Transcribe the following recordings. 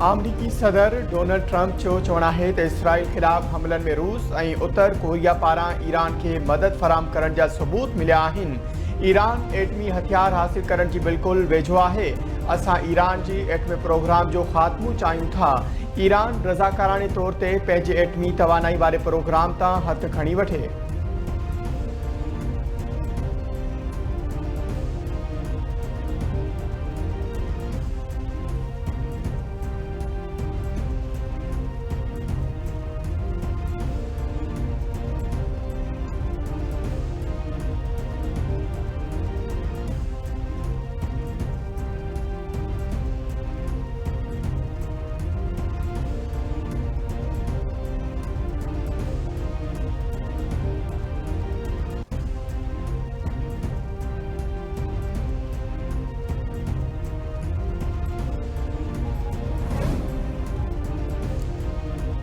अमरीकी सदर Donald Trump जो चवण है तो इसराइल खिलाफ हमलन में रूस और उत्तर कोरिया पारा ईरान के मदद फराम करने जा सबूत मिलिया आहिनि। ईरान एटमी हथियार हासिल करने की बिल्कुल वेझो है। असां ईरान की एटमी प्रोग्राम जो खात्मो चाहियूं था। ईरान रज़ाकाराने तौर ते पंहिंजे एटमी तवानाई वाले प्रोग्राम तां हथ खणी वठे।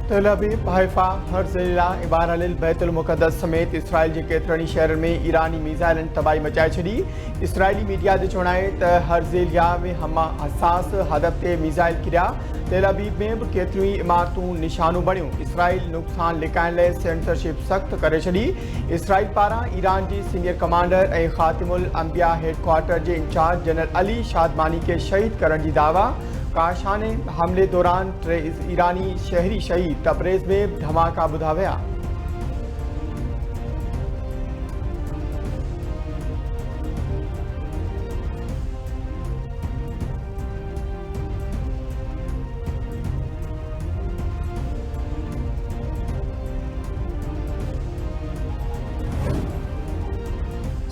तेल अवीव, हैफा, हर्ज़लिया, इबारलिल, बैतुल मुक़द्दस समेत इसराइल के केतिरनि शहरनि में ईरानी मिसाइलनि तबाही मचाए छॾी। इसराइली मीडिया जो चवण आहे त हर्ज़लिया में हसास हदफ़ ते मिसाइल किरिया। तेल अवीव में भी केतिरियूं ई इमारतूं निशानूं बणियूं। इसराइल नुक़सान लिकाइण लाइ सेंसरशिप सख़्त करे छॾी। इसराइल पारां ईरान जी सीनियर कमांडर ऐं ख़ातिमुल अंबिया हेडक्वार्टर जे इंचार्ज जनरल अली शादमानी के शहीद करण जी दावा। काशाने हमले दौरान 3 ईरानी शहरी शहीद। तबरेज़ में धमाका ॿुधा विया।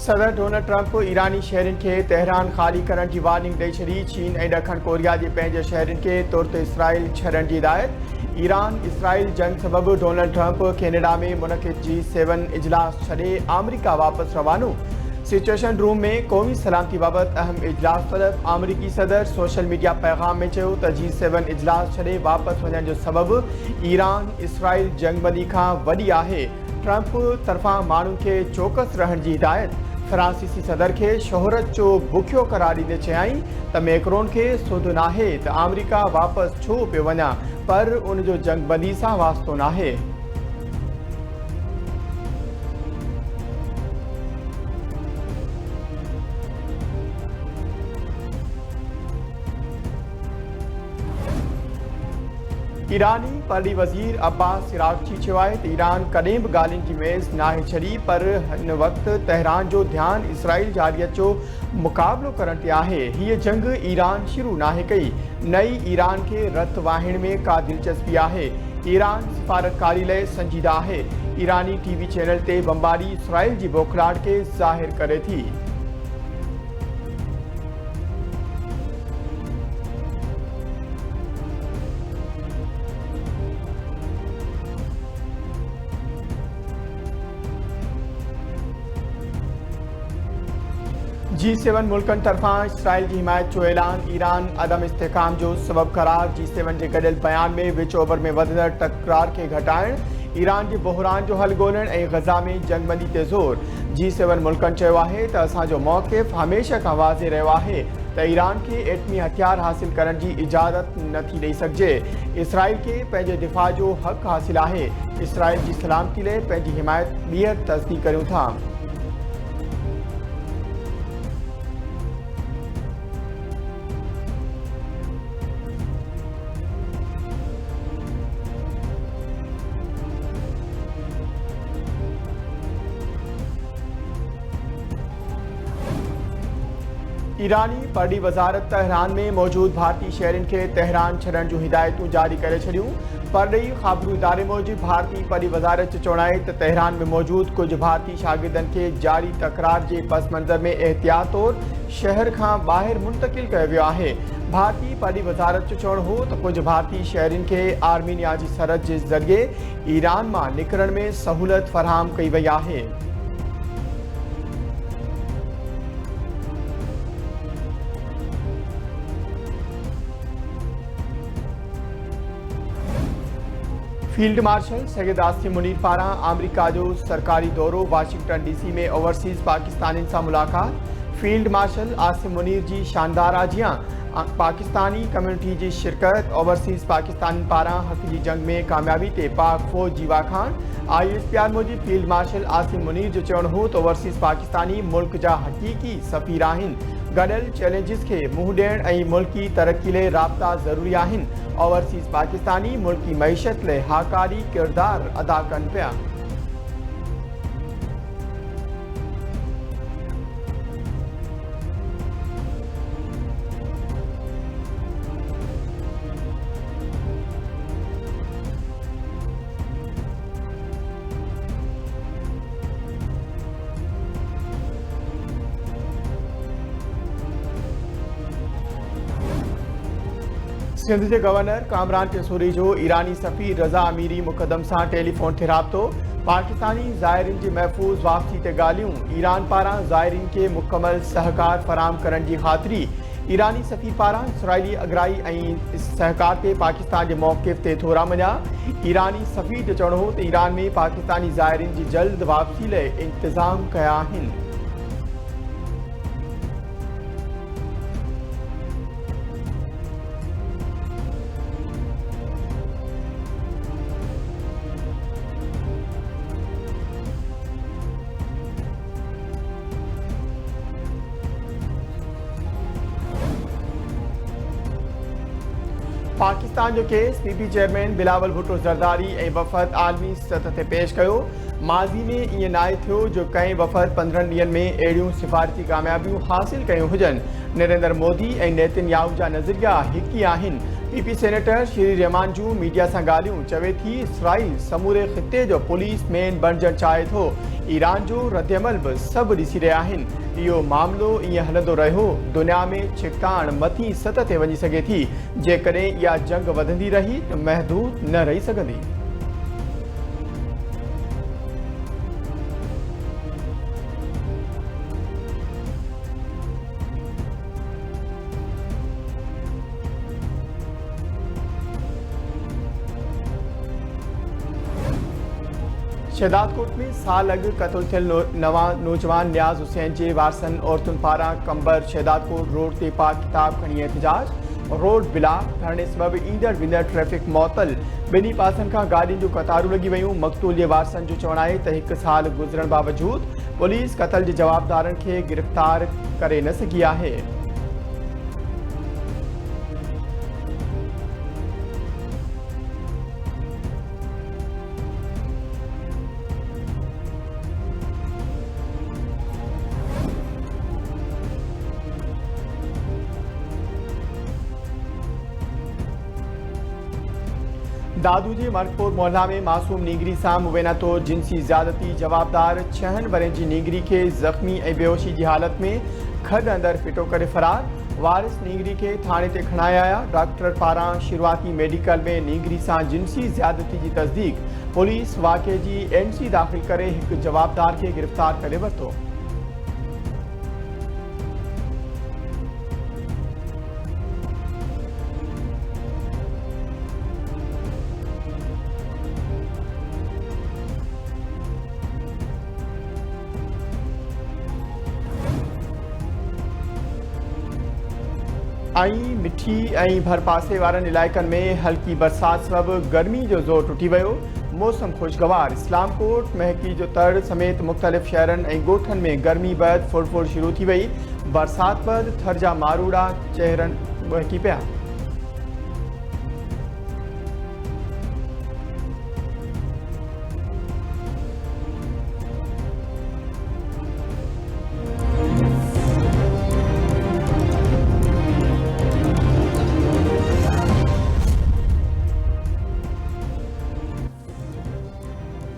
सदर डोनाल्ड ट्रंप ईरानी शहरनि के तेहरान खाली करण की वार्निंग ॾेई छॾी। चीन ऐं ॾखण कोरिया जे पंहिंजे शहरनि के तुर्त इसराइल छॾण की हिदायत। ईरान इसराइल जंग सबबि डोनाल्ड ट्रंप कैनेडा में मुनक़िद G7 इजलास छॾे अमरीका वापस रवानो। सिचुएशन रूम में क़ौमी सलामती बाबत अहम इजलास तलब। अमरीकी सदर सोशल मीडिया पैगाम में चयो त G7 इजलास छॾे वापस वञण जो सबबु ईरान इसराइल जंगबंदी खां वॾी आहे। ट्रंप तरफ़ां माण्हुनि खे चौकस रहण की हिदायत। फ्रांसीसी सदर के शोहरत जो बुखियो करार ॾींदे चयाईं त मैक्रोन के सुध नाहे त अमरीका वापस छो पियो वञा, पर उनजो जंगबंदी सां वास्तो नाहे। ईरानी परली वज़ीर अब्बास इराक़ची चयो आहे त ईरान कॾहिं बि ॻाल्हियुनि जी मेज़ नाहे छॾी, पर हिन वक़्तु तेहरान जो ध्यानु इसराइल जारियत जो मुक़ाबिलो करण ते आहे। हीअ जंग ईरान शुरू नाहे कई। नई ईरान के रत वाहिण में का दिलचस्पी आहे। ईरान सिफारतकारी लाइ संजीदा आहे। ईरानी TV चैनल ते बमबारी इसराइल जी बौखलाहट के ज़ाहिर करे थी। G7 मुल्कनि तरफ़ां इसराइल की हिमायत जो ऐलान। ईरान अदम इस्तेहकाम जो सबब करार। G7 के गॾियल बयान में विच ओभर में वधंदड़ तकरार के घटाइण, ईरान के बहरान जो हल ॻोल्हण ऐं गज़ा में जंगबंदी ते ज़ोर। G7 मुल्कनि चयो आहे त असांजो मौक़िफ़ हमेशह खां वाज़े रहियो आहे त ईरान के एटमी हथियार हासिल करण की इजाज़त नथी ॾेई सघिजे। इसराइल के पंहिंजे दिफ़ा जो हक़ हासिल आहे। इसराइल की सलामती लाइ पंहिंजी हिमायत ॿीहर तस्दीक़ करियूं था। ईरानी परली वज़ारत तेहरान में मौजूद भारतीय शहरनि के तेहरान छॾण जूं हिदायतूं जारी करे छॾियूं। परॾेही ख़बरू इदारे मूजिब भारतीय परली वज़ारत जो चवण आहे त तेहरान में मौजूद कुछ भारतीय शागिर्दनि के जारी तकरार के पस मंज़र में एहतियात तौर शहर खां ॿाहिरि मुंतक़िल कयो वियो आहे। भारतीय परली वज़ारत जो चवण हो त कुछ भारतीय शहरनि के आर्मीनिया की सरहद के ज़रिए ईरान मां निकिरण में सहूलत फराहम कई वई आहे। फील्ड मार्शल सैयद आसिम मुनीर पारां अमरीका जो सरकारी दौरो। वाशिंगटन DC में ओवरसीज़ पाकिस्तानियुनि सां मुलाक़ात। फील्ड मार्शल आसिम मुनीर जी शानदार आजियां। पाकिस्तानी कम्यूनिटी की शिरकत ओवरसीज़ पाकिस्तान पारां हक़ की जंग में कामयाबी ते पाक फौज जीवा Khan ISPR Mujib field marshal Asim Munir जो चवण हो तो ओवरसीज़ पाकिस्तानी मुल्क जा हक़ीक़ी सफ़ीर आहिनि। गॾियल चैलेंजिस के मुंहुं ॾियण ऐं मुल्की तरक्की लाइ राब्ता ज़रूरी आहिनि। ओवरसीज़ पाकिस्तानी मुल्की मईशत लाइ हाकारी किरदार अदा कनि पिया। सिंध के गवर्नर कामरान टेसूरी जो ईरानी सफ़ीर रज़ा अमीरी मुक़दम से टेलीफोन ते राब्तो। पाकिस्तानी ज़ायरीन की महफूज वापसी ते ॻाल्हियूं। ईरान पारां ज़ायरीन के मुकम्मल सहकार फराम करण की ख़ातिरी। ईरानी सफ़ीर पारां इसराइली अगराई ऐं सहकार ते पाकिस्तान के मौक़िफ़ ते थोरा मञा। ईरानी सफ़ीर जो चवण हो तो ईरान में पाकिस्तानी ज़ायरीन की जल्द वापसी लाइ इंतज़ाम कया आहिनि। पाकिस्तान जो case PP chairman Bilawal Bhutto Zardari ऐं वफ़द आलमी सतह ते पेश कयो। माज़ी में ईअं नाहे थियो जो कंहिं वफ़द 15 ॾींहनि में अहिड़ियूं सिफ़ारती कामयाबियूं हासिल कयूं हुजनि। नरेंद्र मोदी ऐं नेतन्याहू जा नज़रिया हिकु ई आहिनि। PP सेनेटर श्री रहमान जूं मीडिया सां ॻाल्हियूं चवे थी इसराइल समूरे ख़िते जो पुलिस मैन बणजणु चाहे थो। ईरान जो रद्दअमल बि सभु ॾिसी रहिया आहिनि। इहो मामिलो ईअं हलंदो रहियो दुनिया में छिकाण मथी सतह ते वञी सघे थी। जेकॾहिं इहा जंग वधंदी रही त महदूद न रही सघंदी। शहदादकोट में साल अॻु क़त्ल थियल नवां नौजवान न्याज़ हुसैन के वारसनि औरतुनि पारां कंबर शहदादकोट रोड ते पाक किताब खणी एहतजाज। रोड ब्लॉक थियण सबबि ईंदड़ वेंदड़ ट्रैफिक मुअतल। ॿिन्ही पासनि खां गाॾियुनि जूं कतारूं लॻी वयूं। मक़तूल जे वारसनि जो चवणु आहे त हिकु साल गुज़रण बावजूद पुलिस क़त्ल जे जवाबदारनि खे गिरफ़्तार करे न सघी आहे। दादू जे मर्कपुर मोहल्ला में मासूम नीगरी सां मुबैना तौर जिनसी ज़्यादती जवाबदार 6 वरनि जी नीगरी के ज़ख़्मी ऐं बेहोशी की हालत में खॾ अंदर फिटो करे फरार। वारिस नीगरी के थाने ते खणाए आया। डॉक्टर पारां शुरुआती मेडिकल में नीगरी सां जिनसी ज़्यादती की तस्दीक। पुलिस वाक़े की NC दाख़िल करे एक जवाबदार के गिरफ़्तार करे वरितो। मिठी ऐं भरपासे वारनि इलाइक़नि में हल्की बरसात सबबि गर्मी जो ज़ोर टुटी वियो। मौसम खुशगवार। इस्लामकोट महकी जो तड़ समेत मुख़्तलिफ़ शहरनि ऐं ॻोठनि में गर्मी बैदि फुड़ शुरू थी वई। बरसात बैदि थर जा मारूड़ा चेहरनि बहकी पिया।